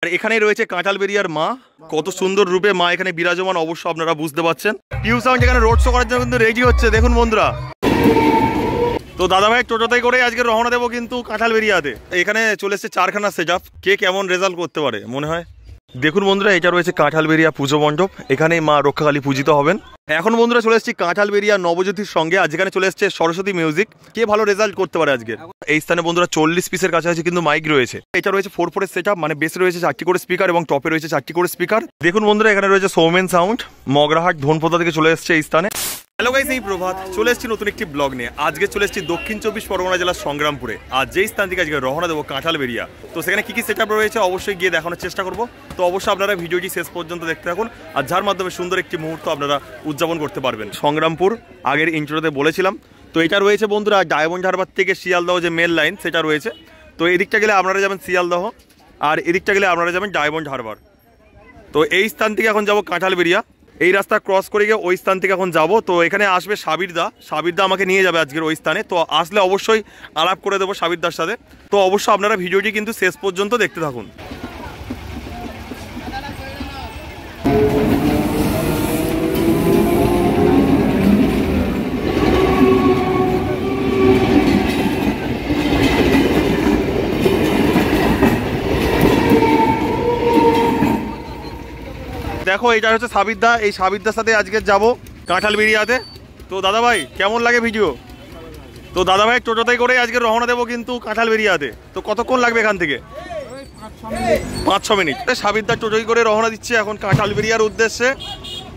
আর এখানেই রয়েছে কাঁঠালবেরিয়ার মা, কত সুন্দর রূপে মা এখানে বিরাজমান, অবশ্য আপনারা বুঝতে পারছেন। পিউ সাউন্ড এখানে রোড শো করার জন্য কিন্তু রেডি হচ্ছে, দেখুন বন্ধুরা। তো দাদাভাই টোটোতে করে আজকে রওনা দেবো কিন্তু কাঁঠালবেরিয়াতে। এখানে চলে এসছে চারখানা সেটআপ, কে কেমন রেজাল্ট করতে পারে মনে হয়। দেখুন বন্ধুরা, এটা রয়েছে কাঁঠালবেরিয়া পুজো মণ্ডপ, এখানে মা রক্ষাকালী পূজিত হবেন। এখন বন্ধুরা চলে এসেছি কাঁঠালবেরিয়া নবজ্যোতির সঙ্গে, আর যেখানে চলে এসছে সরস্বতী মিউজিক, কে ভালো রেজাল্ট করতে পারে আজকে। এই স্থানে বন্ধুরা 40 পিসের কাছাকাছি কিন্তু মাইক রয়েছে। এটা রয়েছে 4/4 সেটআপ, মানে বেসে রয়েছে 4টি করে স্পিকার এবং টপে রয়েছে 4টি করে স্পিকার। দেখুন বন্ধুরা, এখানে রয়েছে সৌমেন সাউন্ড, মগরাহাট ধনপোতা থেকে চলে এসছে এই স্থানে। হ্যালো গাইস, এই প্রভাত, চলে এসেছি নতুন একটি ব্লগ নিয়ে। আজকে চলে এসেছি দক্ষিণ 24 পরগনা জেলার সংগ্রামপুরে, আর যেই স্থান থেকে আজকে রওনা দেবো কাঁঠালবেরিয়া। তো সেখানে কি সেটআপ রয়েছে অবশ্যই গিয়ে দেখানোর চেষ্টা করবো। তো অবশ্যই আপনারা ভিডিওটি শেষ পর্যন্ত দেখতে থাকুন, আর যার মাধ্যমে সুন্দর একটি মুহূর্ত আপনারা উদযাপন করতে পারবেন। সংগ্রামপুর আগের ইন্ট্রোতে বলেছিলাম। তো এটা রয়েছে বন্ধুরা ডায়মন্ড হারবার থেকে শিয়ালদহ যে মেল লাইন সেটা রয়েছে। তো এদিকটা গেলে আপনারা যাবেন শিয়ালদহ, আর এদিকটা গেলে আপনারা যাবেন ডায়মন্ড হারবার। তো এই স্থান থেকে এখন যাবো কাঁঠালবেরিয়া, এই রাস্তা ক্রস করে গিয়ে ওই স্থান থেকে এখন যাব। তো এখানে আসবে সাবিরদা আমাকে নিয়ে যাবে আজকের ওই স্থানে। তো আসলে অবশ্যই আলাপ করে দেবো সাবিরদার সাথে। তো অবশ্যই আপনারা ভিডিওটি কিন্তু শেষ পর্যন্ত দেখতে থাকুন। দেখো, এটা হচ্ছে সাবিরদা, এই সাবিরদার সাথে আজকে যাব কাঁঠালবেরিয়াতে। তো দাদা ভাই কেমন লাগে ভিডিও? তো দাদা ভাই টোটোতে করে আজকে রওনা দেবো কিন্তু কাঁঠালবেরিয়াতে। তো কতক্ষণ লাগবে এখান থেকে? 5-6 মিনিট। সাবিরদা টোটোই করে রওনা দিচ্ছে এখন কাঁঠালবেরিয়ার উদ্দেশ্যে।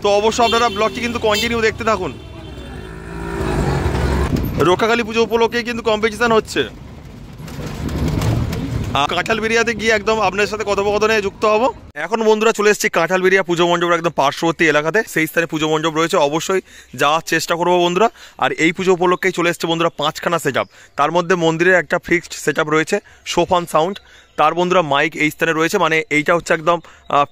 তো অবশ্যই আপনারা ব্লগটি কিন্তু কন্টিনিউ দেখতে থাকুন। রক্ষাকালী পুজো উপলক্ষে কিন্তু কম্পিটিশন হচ্ছে। কাঁঠালবেরিয়াতে গিয়ে একদম আপনার সাথে কথোপকথনে যুক্ত হবো। এখন বন্ধুরা চলে এসেছি কাঁঠালবেরিয়া পুজো মণ্ডপের একদম পার্শ্ববর্তী এলাকাতে, সেই স্থানে পুজো মণ্ডপ রয়েছে, অবশ্যই যাওয়ার চেষ্টা করবো বন্ধুরা। আর এই পুজো উপলক্ষেই চলে এসছে বন্ধুরা 5খানা সেটআপ, তার মধ্যে মন্দিরের একটা ফিক্সড সেটআপ রয়েছে সোফান সাউন্ড, তার বন্ধুরা মাইক এই স্থানে রয়েছে, মানে এইটা হচ্ছে একদম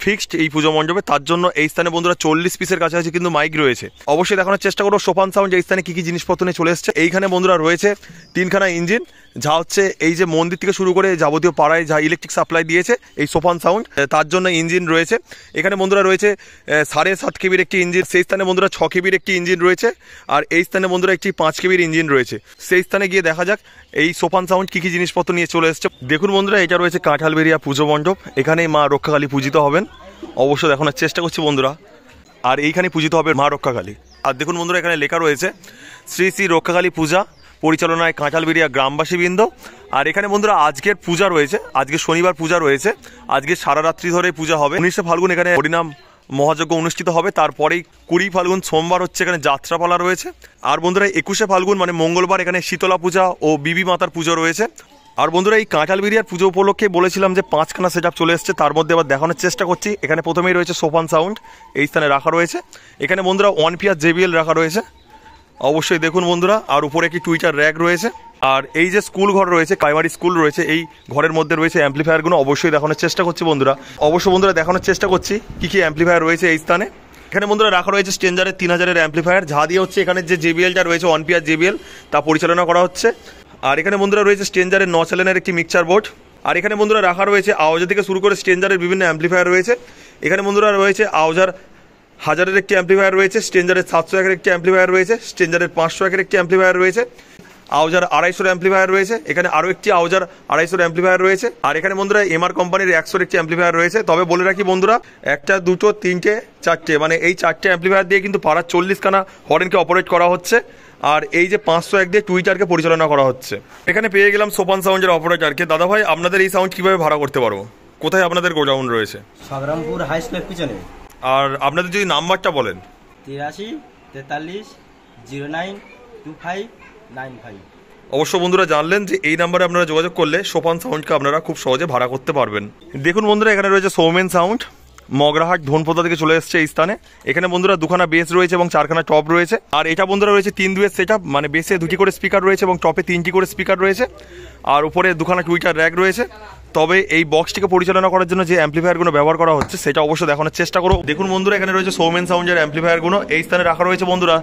ফিক্সড এই পুজো মণ্ডপে। তার জন্য এই স্থানে বন্ধুরা 40 পিসের কাছাকাছি কিন্তু মাইক রয়েছে। অবশ্যই দেখানোর চেষ্টা করবো সোফান সাউন্ড এই স্থানে কি কি জিনিসপত্র নিয়ে চলে এসছে। এইখানে বন্ধুরা রয়েছে 3খানা ইঞ্জিন, যা হচ্ছে এই যে মন্দির থেকে শুরু করে যাবতীয় পাড়ায় যা ইলেকট্রিক সাপ্লাই দিয়েছে এই সোফান সাউন্ড, তার জন্য ইঞ্জিন রয়েছে। এখানে বন্ধুরা রয়েছে 7.5 কেবির একটি ইঞ্জিন, সেই স্থানে বন্ধুরা 6 কেবির একটি ইঞ্জিন রয়েছে, আর এই স্থানে বন্ধুরা একটি 5 কেবির ইঞ্জিন রয়েছে। সেই স্থানে গিয়ে দেখা যাক এই সোফান সাউন্ড কি কি জিনিসপত্র নিয়ে চলে এসছে। দেখুন বন্ধুরা, এটা রয়েছে কাঁঠালবেরিয়া পুজো মণ্ডপ, এখানেই মা রক্ষাকালী পূজিত হবেন, অবশ্যই দেখানোর চেষ্টা করছি বন্ধুরা। আর এইখানে পূজিত হবে মা রক্ষাকালী। আর দেখুন বন্ধুরা, এখানে লেখা রয়েছে শ্রী শ্রী রক্ষাকালী পূজা পরিচালনায় কাঁঠালবেরিয়া গ্রামবাসীবৃন্দ। আর এখানে বন্ধুরা আজকের পূজা রয়েছে, আজকে শনিবার পূজা রয়েছে, আজকে সারা রাত্রি ধরে পূজা হবে। 19 ফাল্গুন এখানে হরিনাম মহাযজ্ঞ অনুষ্ঠিত হবে, তারপরেই 20 ফাল্গুন সোমবার হচ্ছে এখানে যাত্রাপালা রয়েছে। আর বন্ধুরা 21 ফাল্গুন মানে মঙ্গলবার এখানে শীতলা পূজা ও বিবি মাতার পুজো রয়েছে। আর বন্ধুরা এই কাঁঠালবেরিয়ার পুজো উপলক্ষে বলেছিলাম যে 5খানা সেটআপ চলে এসছে, তার মধ্যে আবার দেখানোর চেষ্টা করছি। এখানে প্রথমেই রয়েছে সোফান সাউন্ড এই স্থানে রাখা রয়েছে, এখানে বন্ধুরা 1 পিয়ার JBL রাখা রয়েছে, অবশ্যই দেখুন বন্ধুরা। আর উপরে একটি টুইটার র্যাক রয়েছে। আর এই যে স্কুল ঘর রয়েছে, প্রাইমারি স্কুল রয়েছে, এই ঘরের মধ্যে রয়েছে অ্যাম্পলিফায়ারগুলো, অবশ্যই দেখানোর চেষ্টা করছি বন্ধুরা। অবশ্যই বন্ধুরা দেখানোর চেষ্টা করছি কি কি অ্যাম্পলিফায়ার রয়েছে এই স্থানে। এখানে বন্ধুরা রাখা রয়েছে স্টেঞ্জারের 3000-এর অ্যাম্পলিফায়ার, যা দিয়ে হচ্ছে এখানে যে JBLটা রয়েছে 1 পিয়ার JBL তা পরিচালনা করা হচ্ছে। আর এখানে বন্ধুরা রয়েছে স্টেঞ্জারের 9 চ্যানেলের একটি মিক্সচার বোর্ড। আর এখানে বন্ধুরা রাখা রয়েছে আওয়াজ থেকে শুরু করে স্টেঞ্জারের বিভিন্ন অ্যাম্পলিফায়ার রয়েছে। এখানে বন্ধুরা রয়েছে আওয়াজার 1000-এর একটি অ্যাম্পলিফায়ার রয়েছে, স্টেঞ্জারের 700-এর একটি অ্যাম্পলিফায়ার রয়েছে, স্টেঞ্জারের 500-এর একটি অ্যাম্পলিফায়ার রয়েছে, আওয়াজার 250-এর অ্যাম্পলিফায়ার রয়েছে, এখানে আরও একটি আওয়াজার 250-এর অ্যাম্পলিফায়ার রয়েছে। আর এখানে বন্ধুরা MR কোম্পানির 100-এর একটি অ্যাম্পলিফায়ার রয়েছে। তবে বলে রাখি বন্ধুরা, 1টা 2টো 3টে 4টে মানে এই 4টে অ্যাম্পলিফায়ার দিয়ে কিন্তু পাড়ার 40খানা হর্নকে অপারেট করা হচ্ছে। আর এই যে 501 দিয়ে টুইটারকে পরিচালনা করা হচ্ছে। এখানে পেয়ে গেলাম সোপান সাউন্ডের অপারেটরকে। দাদা ভাই, আপনাদের এই সাউন্ড কিভাবে ভাড়া করতে পারবো? কোথায় আপনাদের গোডাউন রয়েছে? সংগ্রামপুর হাই স্কুলের পিছনে। আর আপনাদের যদি নাম্বারটা বলেন। 83 43 09 2595। অবশ্য বন্ধুরা জানলেন যে এই নাম্বারে আপনারা যোগাযোগ করলে সোপান সাউন্ডকে আপনারা খুব সহজে ভাড়া করতে পারবেন। দেখুন বন্ধুরা, এখানে রয়েছে সৌমেন সাউন্ড, মগরাহাট ধনপোতা থেকে চলে এসছে এই স্থানে। এখানে বন্ধুরা 2খানা বেস রয়েছে এবং 4খানা টপ রয়েছে। আর এটা বন্ধুরা রয়েছে 3-2-এর সেটআপ, মানে বেসে 2টি করে স্পিকার রয়েছে এবং টপে 3টি করে স্পিকার রয়েছে। আর উপরে 2খানা টুইটার র্যাক রয়েছে। তবে এই বক্সটিকে পরিচালনা করার জন্য যে অ্যাম্পলিফায়ারগুলো ব্যবহার করা হচ্ছে সেটা অবশ্যই দেখানোর চেষ্টা করো। দেখুন বন্ধুরা, এখানে রয়েছে সৌমেন সাউন্ডের অ্যাম্পলিফায়ারগুলো এই স্থানে রাখা রয়েছে বন্ধুরা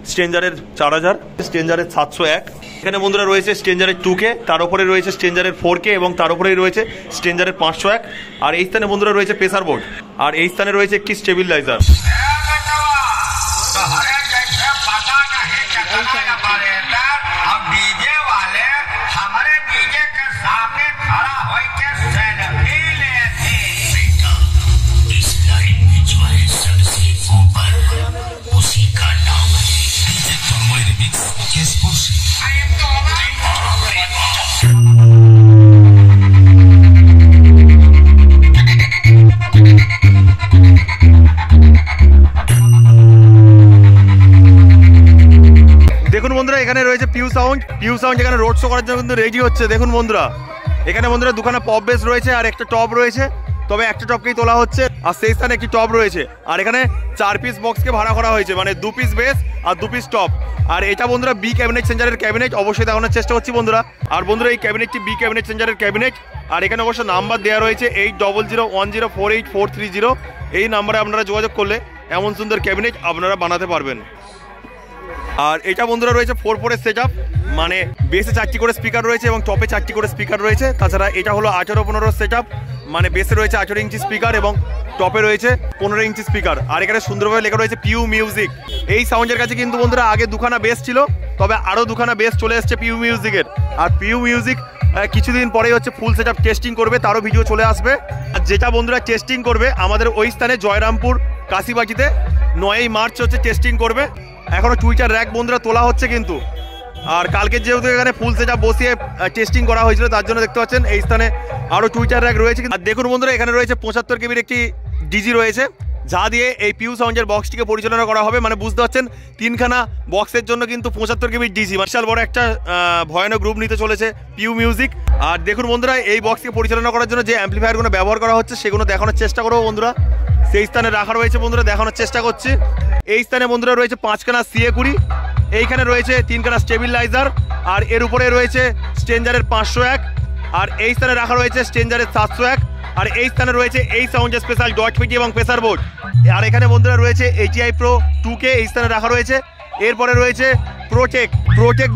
স্ট্রেঞ্জারের 4000, স্ট্রেঞ্জারের 701। এখানে বন্ধুরা রয়েছে স্ট্রেঞ্জারের 2K, তার উপরে রয়েছে স্ট্রেঞ্জারের 4K এবং তার উপরেই রয়েছে স্ট্রেঞ্জারের 501। আর এই স্থানে বন্ধুরা রয়েছে প্রেসার বোর্ড, আর এই স্থানে রয়েছে একটি স্টেবিলাইজার। দেখুন বন্ধুরা এখানে রয়েছে পিউ সাউন্ড এখানে রোড শো করার জন্য কিন্তু রেডি হচ্ছে। দেখুন বন্ধুরা এখানে বন্ধুরা দুখানা পপ বেস রয়েছে আর একটা টপ রয়েছে, তবে একটা টপকেই তোলা হচ্ছে আর সেই স্থানে একটি টপ রয়েছে। আর এখানে 4 পিস বক্সকে ভাড়া করা হয়েছে, মানে 2 পিস বেস আর 2 পিস টপ। আর এটা বন্ধুরা বি ক্যাবিনেট চেঞ্জারের ক্যাবিনেট, অবশ্যই দেখানোর চেষ্টা করছি বন্ধুরা। আর বন্ধুরা এই ক্যাবিনেটটি বি ক্যাবিনেট চেঞ্জারের ক্যাবিনেট, আর এখানে অবশ্য নাম্বার দেওয়া রয়েছে 8001048430। এই নাম্বারে আপনারা যোগাযোগ করলে এমন সুন্দর ক্যাবিনেট আপনারা বানাতে পারবেন। আর এটা বন্ধুরা রয়েছে 4/4 সেট আপ, মানে বেসে 4টি করে স্পিকার রয়েছে এবং টপে 4টি করে স্পিকার রয়েছে। তাছাড়া এটা হলো 18-15 সেট আপ, মানে বেসে রয়েছে 18 ইঞ্চি স্পিকার এবং টপে রয়েছে 15 ইঞ্চি স্পিকার। আর এখানে সুন্দরভাবে লেখা রয়েছে পিউ মিউজিক। এই সাউন্ডের কাছে কিন্তু বন্ধুরা আগে দুখানা বেস ছিল, তবে আরও দুখানা বেস চলে এসছে পিউ মিউজিকের। আর পিউ মিউজিক কিছুদিন পরেই হচ্ছে ফুল সেট আপ টেস্টিং করবে, তারও ভিডিও চলে আসবে। আর যেটা বন্ধুরা টেস্টিং করবে আমাদের ওই স্থানে জয়রামপুর কাশিবাটিতে 9ই মার্চ হচ্ছে টেস্টিং করবে। এখনো টুইটার র্যাক বন্ধুরা তোলা হচ্ছে কিন্তু। আর কালকে যেহেতু এখানে ফুল সেট আপ বসিয়ে টেস্টিং করা হয়েছিল, তার জন্য দেখতে পাচ্ছেন এই স্থানে আরও টুইটার র্যাক রয়েছে। আর দেখুন বন্ধুরা এখানে রয়েছে 75 কেবির একটি ডিজি রয়েছে, যা দিয়ে এই পিউ সাউন্ডের বক্সটিকে পরিচালনা করা হবে। মানে বুঝতে পারছেন 3খানা বক্সের জন্য কিন্তু 75 কেবির ডিজি, বিশাল বড় একটা ভয়ানক গ্রুপ নিতে চলেছে পিউ মিউজিক। আর দেখুন বন্ধুরা এই বক্সকে পরিচালনা করার জন্য যে অ্যাম্পলিফায়ারগুলো ব্যবহার করা হচ্ছে সেগুলো দেখানোর চেষ্টা করবো বন্ধুরা। সেই স্থানে রাখা রয়েছে বন্ধুরা, দেখানোর চেষ্টা করছি। এই স্থানে বন্ধুরা রয়েছে 5খানা CA20, এইখানে রয়েছে 3খানা স্টেবিলাইজার, আর এর উপরে রয়েছে স্ট্রেঞ্জারের 501, আর এই স্থানে রাখা রয়েছে স্ট্রেঞ্জারের 701, আর এই স্থানে রয়েছে এই সাউন্ডের স্পেশাল ডট পিটি এবং প্রেসার বোর্ড। আর এখানে বন্ধুরা রয়েছে ATI Pro 2K এই স্থানে রাখা রয়েছে। এরপরে রয়েছে প্রোটেক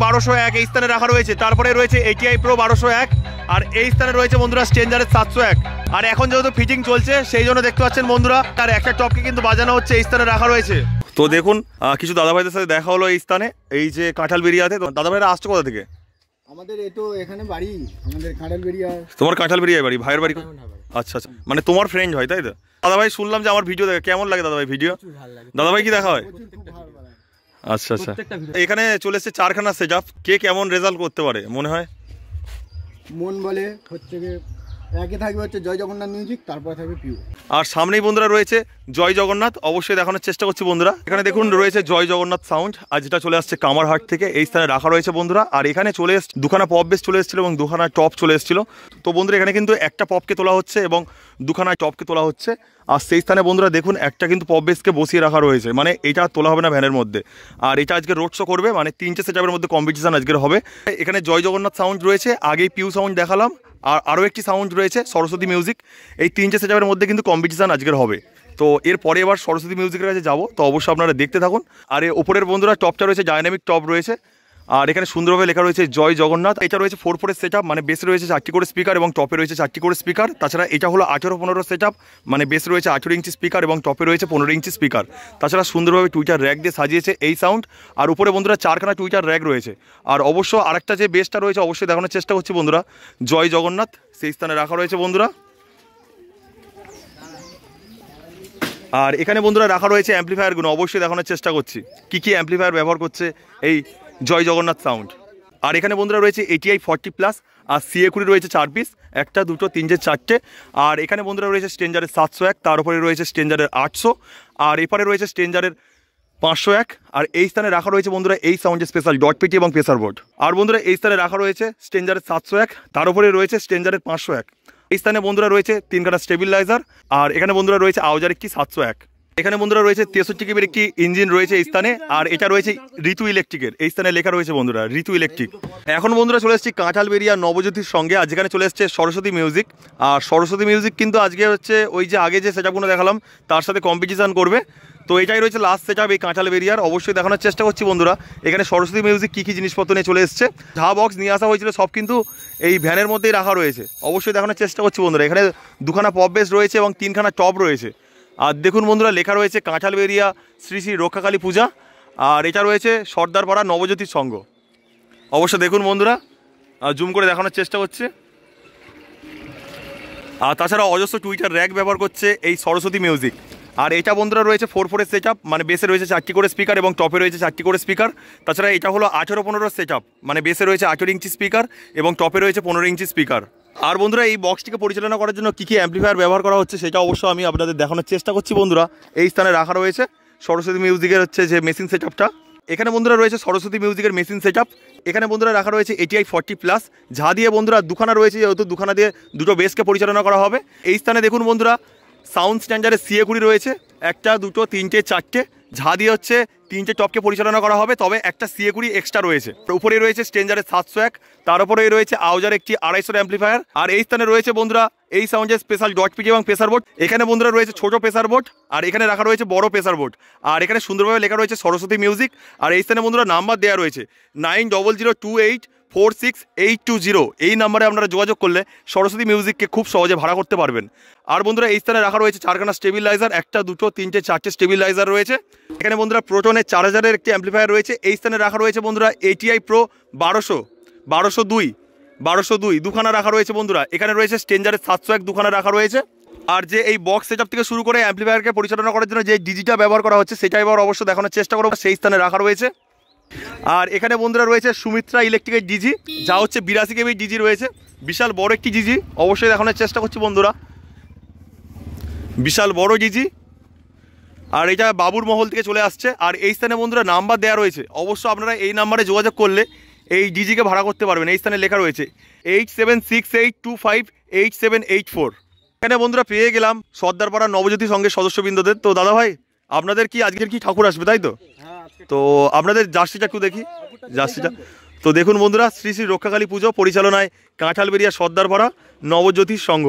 1201 এই স্থানে রাখা রয়েছে। তারপরে রয়েছে ATI Pro 1201, আর এই স্থানে রয়েছে বন্ধুরা স্ট্রেঞ্জারের 701। আর এখন যেহেতু ফিটিং চলছে সেই জন্য দেখতে পাচ্ছেন বন্ধুরা তার একটা টপকে কিন্তু বাজানো হচ্ছে, এই স্থানে রাখা রয়েছে। তো দেখুন কিছু দাদাভাইদের সাথে দেখা হলো এই স্থানে, এই যে কাঁঠালবেড়িয়াতে। তো দাদাভাইরা আসছো কোথা থেকে? আমাদের তো এখানে বাড়ি, আমাদের কাঁঠালবেড়িয়া। তোমার কাঁঠালবেড়িয়ায় বাড়ি? ভাইয়ের বাড়ি? আচ্ছা আচ্ছা, মানে তোমার ফ্রেন্ড হয় তাই তো? দাদাভাই শুনলাম যে আমার ভিডিও দেখে, কেমন লাগে দাদাভাই ভিডিও? দাদাভাই কি দেখা হয়? আচ্ছা আচ্ছা, এখানে চলে এসছে 4খানা সেট আপ। কে কেমন রেজাল্ট করতে পারে মনে হয়? মন বলে হচ্ছে একে থাকবে হচ্ছে জয় জগন্নাথ মিউজিক, তারপরে থাকবে পিউ। আর সামনেই বন্ধুরা রয়েছে জয় জগন্নাথ, অবশ্যই দেখানোর চেষ্টা করছি বন্ধুরা। এখানে দেখুন রয়েছে জয় জগন্নাথ সাউন্ড, আর যেটা চলে আসছে কামারহাট থেকে, এই স্থানে রাখা রয়েছে বন্ধুরা। আর এখানে চলে এসছে দুখানা পপ বেস চলে এসেছিল এবং দুখানা টপ চলে এসেছিল। তো বন্ধুরা এখানে কিন্তু একটা পপকে তোলা হচ্ছে এবং দুখানা টপকে তোলা হচ্ছে। আর সেই স্থানে বন্ধুরা দেখুন একটা কিন্তু পপ বেসকে বসিয়ে রাখা রয়েছে, মানে এটা তোলা হবে না ভ্যানের মধ্যে। আর এটা আজকে রোড শো করবে, মানে 3টে সেট আপের মধ্যে কম্পিটিশন আজকের হবে। এখানে জয় জগন্নাথ সাউন্ড রয়েছে, আগেই পিউ সাউন্ড দেখালাম, আর আরও একটি সাউন্ড রয়েছে সরস্বতী মিউজিক। এই 3টে সেট আপের মধ্যে কিন্তু কম্পিটিশান আজকের হবে। তো এরপরে এবার সরস্বতী মিউজিকের কাছে যাবো, তো অবশ্যই আপনারা দেখতে থাকুন। আর ওপরের বন্ধুরা টপটা রয়েছে ডায়নামিক টপ রয়েছে, আর এখানে সুন্দরভাবে লেখা রয়েছে জয় জগন্নাথ। এটা রয়েছে 4/4 সেট আপ, মানে বেসে রয়েছে 4টি করে স্পিকার এবং টপে রয়েছে 4টি করে স্পিকার। তাছাড়া এটা হলো 18-15 সেট আপ, মানে বেসে রয়েছে 18 ইঞ্চি স্পিকার এবং টপে রয়েছে 15 ইঞ্চি স্পিকার। তাছাড়া সুন্দরভাবে টুইটার র্যাক দিয়ে সাজিয়েছে এই সাউন্ড। আর উপরে বন্ধুরা 4খানা টুইটার র্যাক রয়েছে। আর অবশ্য আরেকটা যে বেসটা রয়েছে অবশ্যই দেখানোর চেষ্টা করছি বন্ধুরা, জয় জগন্নাথ সেই স্থানে রাখা রয়েছে বন্ধুরা। আর এখানে বন্ধুরা রাখা রয়েছে অ্যাম্পলিফায়ারগুলো, অবশ্যই দেখানোর চেষ্টা করছি কী কী অ্যাম্পলিফায়ার ব্যবহার করছে এই জয় জগন্নাথ সাউন্ড। আর এখানে বন্ধুরা রয়েছে ATI 40+, আর CA20 রয়েছে 4 পিস, 1, 2, 3, 4টে। আর এখানে বন্ধুরা রয়েছে স্ট্রেঞ্জারের 701, তার উপরে রয়েছে স্ট্রেঞ্জারের 800, আর এপারে রয়েছে স্ট্রেঞ্জারের 501। আর এই স্থানে রাখা রয়েছে বন্ধুরা এই সাউন্ডের স্পেশাল ডট পিটি এবং প্রেসার বোর্ড। আর বন্ধুরা এই স্থানে রাখা রয়েছে স্ট্রেঞ্জারের 701, তার উপরে রয়েছে স্ট্রেঞ্জারের 501। এই স্থানে বন্ধুরা রয়েছে 3খানা স্টেবিলাইজার, আর এখানে বন্ধুরা রয়েছে আওজার একটি 701। এখানে বন্ধুরা রয়েছে 63 কেবির একটি ইঞ্জিন রয়েছে এই স্থানে, আর এটা রয়েছে ঋতু ইলেকট্রিকের। এই স্থানে লেখা রয়েছে বন্ধুরা ঋতু ইলেকট্রিক। এখন বন্ধুরা চলে এসেছি কাঁঠালবেড়িয়া নবজ্যোতির সঙ্গে, আর যেখানে চলে এসছে সরস্বতী মিউজিক। আর সরস্বতী মিউজিক কিন্তু আজকে হচ্ছে ওই যে আগে যে সেটআপগুলো দেখালাম তার সাথে কম্পিটিশন করবে। তো এটাই রয়েছে লাস্ট সেটআপ এই কাঁঠালবেড়িয়ার। অবশ্যই দেখানোর চেষ্টা করছি বন্ধুরা এখানে সরস্বতী মিউজিক কী কী জিনিসপত্র নিয়ে চলে এসছে। যা বক্স নিয়ে আসা হয়েছিল সব কিন্তু এই ভ্যানের মধ্যেই রাখা রয়েছে। অবশ্যই দেখানোর চেষ্টা করছি বন্ধুরা। এখানে দুখানা পপ বেস রয়েছে এবং 3খানা টপ রয়েছে। আর দেখুন বন্ধুরা লেখা রয়েছে কাঁঠালবেড়িয়া শ্রী শ্রী রক্ষাকালী পূজা, আর এটা রয়েছে সর্দারপাড়া নবজ্যোতির সংঘ। অবশ্য দেখুন বন্ধুরা, জুম করে দেখানোর চেষ্টা করছে। আর তাছাড়া অজস্র টুইটার র্যাক ব্যবহার করছে এই সরস্বতী মিউজিক। আর এটা বন্ধুরা রয়েছে 4/4 সেটআপ, মানে বেসে রয়েছে 4টি করে স্পিকার এবং টপে রয়েছে 4টি করে স্পিকার। তাছাড়া এটা হলো 18-15 সেটআপ, মানে বেসে রয়েছে 18 ইঞ্চি স্পিকার এবং টপে রয়েছে 15 ইঞ্চি স্পিকার। আর বন্ধুরা এই বক্সটিকে পরিচালনা করার জন্য কী কী অ্যাম্পলিফায়ার ব্যবহার করা হচ্ছে সেটা অবশ্য আমি আপনাদের দেখানোর চেষ্টা করছি বন্ধুরা। এই স্থানে রাখা রয়েছে সরস্বতী মিউজিকের হচ্ছে যে মেশিন সেটআপটা। এখানে বন্ধুরা রয়েছে সরস্বতী মিউজিকের মেশিন সেটআপ। এখানে বন্ধুরা রাখা রয়েছে ATI 40+, যা দিয়ে বন্ধুরা দুখানা রয়েছে, যেহেতু দুখানা দিয়ে দুটো বেসকে পরিচালনা করা হবে। এই স্থানে দেখুন বন্ধুরা সাউন্ড স্ট্যান্ডার্ডের CA 20 রয়েছে, 1, 2, 3, 4, যা দিয়ে হচ্ছে 3টে টপকে পরিচালনা করা হবে। তবে একটা CA 20 এক্সট্রা রয়েছে। উপরে রয়েছে স্ট্রেঞ্জারের 701, তার উপরেই রয়েছে আউজার একটি 250 অ্যাম্পলিফায়ার। আর এই স্থানে রয়েছে বন্ধুরা এই সাউন্ডের স্পেশাল ডট পিটি এবং প্রেসার বোর্ড। এখানে বন্ধুরা রয়েছে ছোট প্রেসার বোর্ড, আর এখানে রাখা রয়েছে বড় প্রেসার বোর্ড। আর এখানে সুন্দরভাবে লেখা রয়েছে সরস্বতী মিউজিক। আর এই স্থানে বন্ধুরা নাম্বার দেওয়া রয়েছে 9002846820। এই নাম্বারে আপনারা যোগাযোগ করলে সরস্বতী মিউজিককে খুব সহজে ভাড়া করতে পারবেন। আর বন্ধুরা এই স্থানে রাখা রয়েছে 4খানা স্টেবিলাইজার, 1, 2, 3, 4 স্টেবিলাইজার রয়েছে। এখানে বন্ধুরা প্রোটনের 4000-এর একটি অ্যাম্পলিফায়ার রয়েছে। এই স্থানে রাখা রয়েছে বন্ধুরা ATI Pro 1202 দুখানা রাখা রয়েছে বন্ধুরা। এখানে রয়েছে স্ট্রেঞ্জারের 701 দুখানা রাখা রয়েছে। আর যে এই বক্স সেটআপ থেকে শুরু করে অ্যাম্পলিফায়ারকে পরিচালনা করার জন্য যে ডিজিটা ব্যবহার করা হচ্ছে সেটা এবার অবশ্য দেখানোর চেষ্টা করবো, সেই স্থানে রাখা রয়েছে। আর এখানে বন্ধুরা রয়েছে সুমিত্রা ইলেকট্রিকের ডিজি, যা হচ্ছে 82 কেবি ডিজি রয়েছে। বিশাল বড় একটি ডিজি, অবশ্যই দেখানোর চেষ্টা করছি বন্ধুরা। বিশাল বড় ডিজি, আর এটা বাবুর মহল থেকে চলে আসছে। আর এই স্থানে বন্ধুরা নাম্বার দেওয়া রয়েছে, অবশ্য আপনারা এই নাম্বারে যোগাযোগ করলে এই ডিজিকে ভাড়া করতে পারবেন। এই স্থানে লেখা রয়েছে 8768258784। এখানে বন্ধুরা পেয়ে গেলাম সর্দারপাড়া নবজ্যোতি সংঘের সদস্যবৃন্দদের। তো দাদা ভাই আপনাদের কি আজকের কি ঠাকুর আসবে তাই তো? তো আপনাদের জার্সিটা একটু দেখি, জার্সিটা। তো দেখুন বন্ধুরা শ্রী শ্রী রক্ষাকালী পুজো পরিচালনায় কাঁঠালবেড়িয়া সর্দারপাড়া নবজ্যোতির সংঘ।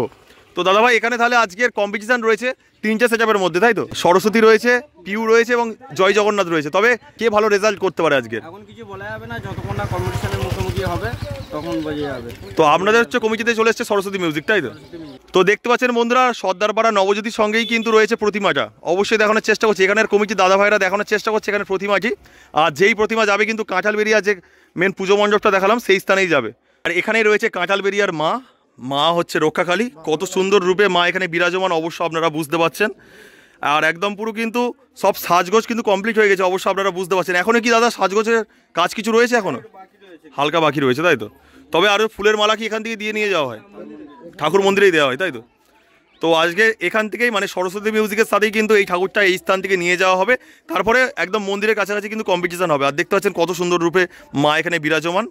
তো দাদা ভাই এখানে তাহলে আজকের কম্পিটিশন রয়েছে 3টে সেটআপের মধ্যে তাই তো? সরস্বতী রয়েছে, পিউ রয়েছে এবং জয় জগন্নাথ রয়েছে। তবে কে ভালো রেজাল্ট করতে পারে আজকে? এখন কিছু বলা যাবে না, যতক্ষণ না কম্পিটিশনের মুখোমুখি হবে তখন বোঝা যাবে। তো আপনাদের হচ্ছে কমিটিতে চলে এসছে সরস্বতী মিউজিক তাই তো? তো দেখতে পাচ্ছেন বন্ধুরা সর্দারপাড়া নবজ্যোতির সঙ্গেই কিন্তু রয়েছে প্রতিমাটা। অবশ্যই দেখানোর চেষ্টা করছি, এখানের কমিটির দাদা ভাইরা দেখানোর চেষ্টা করছে এখানে প্রতিমাটি। আর যেই প্রতিমা যাবে কিন্তু কাঁঠালবেড়িয়া যে মেন পুজো মণ্ডপটা দেখালাম সেই স্থানেই যাবে। আর এখানেই রয়েছে কাঁঠালবেড়িয়ার মা হচ্ছে রক্ষাকালী। কত সুন্দর রূপে মা এখানে বিরাজমান, অবশ্য আপনারা বুঝতে পারছেন। আর একদম পুরো কিন্তু সব সাজগোজ কিন্তু কমপ্লিট হয়ে গেছে, অবশ্য আপনারা বুঝতে পারছেন। এখনও কি দাদা সাজগোজের কাজ কিছু রয়েছে? এখনও হালকা বাকি রয়েছে তাই তো? তবে আরও ফুলের মালা কি এখান থেকে দিয়ে নিয়ে যাওয়া হয়? ঠাকুর মন্দিরেই দেওয়া হয় তাই তো? তো আজকে এখান থেকেই মানে সরস্বতী মিউজিকের সাথেই কিন্তু এই ঠাকুরটা এই স্থান থেকে নিয়ে যাওয়া হবে। তারপরে একদম মন্দিরের কাছাকাছি কিন্তু কম্পিটিশন হবে। আর দেখতে পাচ্ছেন কত সুন্দর রূপে মা এখানে বিরাজমান।